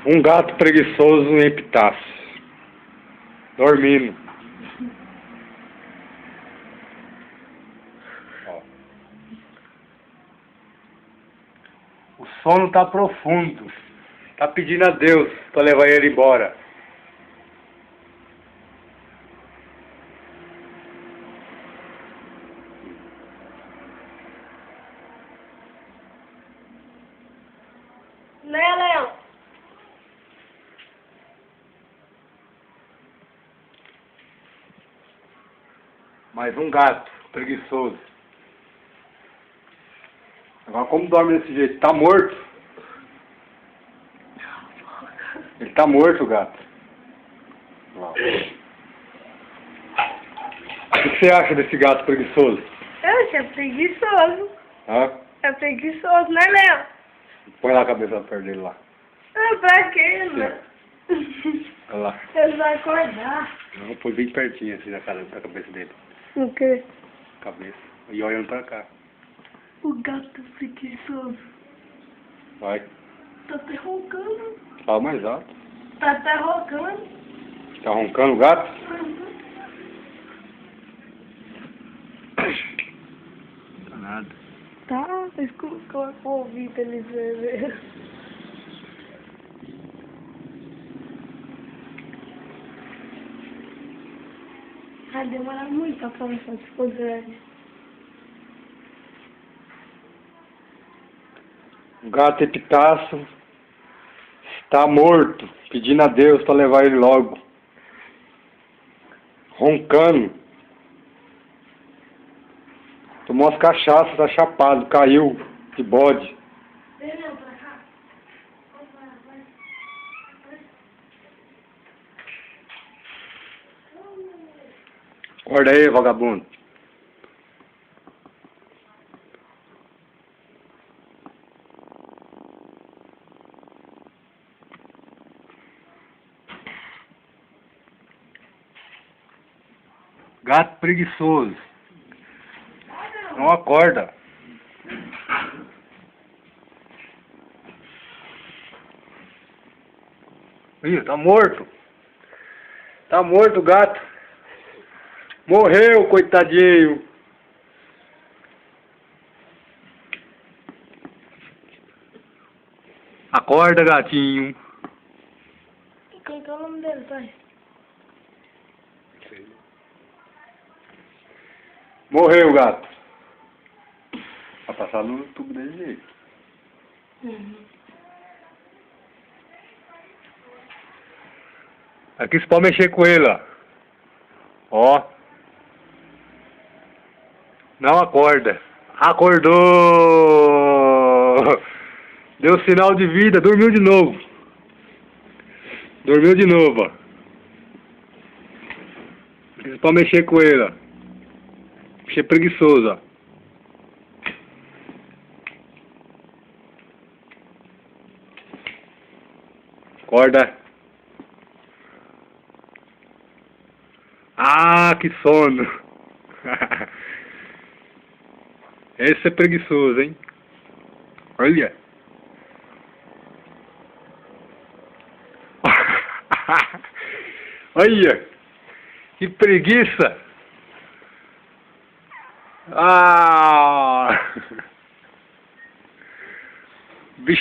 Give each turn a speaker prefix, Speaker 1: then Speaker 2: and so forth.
Speaker 1: Um gato preguiçoso em epitácio, dormindo. Ó. O sono tá profundo. Tá pedindo a Deus para levar ele embora.
Speaker 2: Léo.
Speaker 1: Mais um gato preguiçoso. Agora como dorme desse jeito? Tá morto. Ele tá morto, o gato. Lá. O que você acha desse gato preguiçoso?
Speaker 2: É preguiçoso.
Speaker 1: Hã?
Speaker 2: É preguiçoso, né, Léo?
Speaker 1: Põe lá a cabeça perto dele lá.
Speaker 2: Ah, pra quê, né?
Speaker 1: Olha lá.
Speaker 2: Ele vai acordar.
Speaker 1: Não, põe bem pertinho assim na cabeça dele.
Speaker 2: O quê?
Speaker 1: Cabeça. E olhando pra cá.
Speaker 2: O gato preguiçoso.
Speaker 1: Vai.
Speaker 2: Tá até roncando.
Speaker 1: Fala mais alto.
Speaker 2: Tá até roncando.
Speaker 1: Tá roncando o gato? Tá nada.
Speaker 2: Tá, escuta o ouvido eles ver. Vai demorar muito pra começar a se for grande.
Speaker 1: O gato epitácio está morto, pedindo a Deus para levar ele logo. Roncando. Tomou umas cachaças, tá chapado, caiu de bode.
Speaker 2: Vem, Léo, pra cá.
Speaker 1: Acorda aí, vagabundo. Gato preguiçoso. Não acorda. Ih, tá morto. Tá morto o gato. Morreu, coitadinho. Acorda, gatinho.
Speaker 2: Qual que é o nome dele, pai?
Speaker 1: Morreu o gato. Vai passar no tubo desse jeito. Aqui você pode mexer com ele, ó. Ó. Não acorda. Acordou! Deu sinal de vida, dormiu de novo. Dormiu de novo, ó. Aqui você pode mexer com ele, ó. Mexer preguiçoso, ó. Acorda. Ah, que sono. Esse é preguiçoso, hein? Olha. Olha. Que preguiça. Ah. Bicho é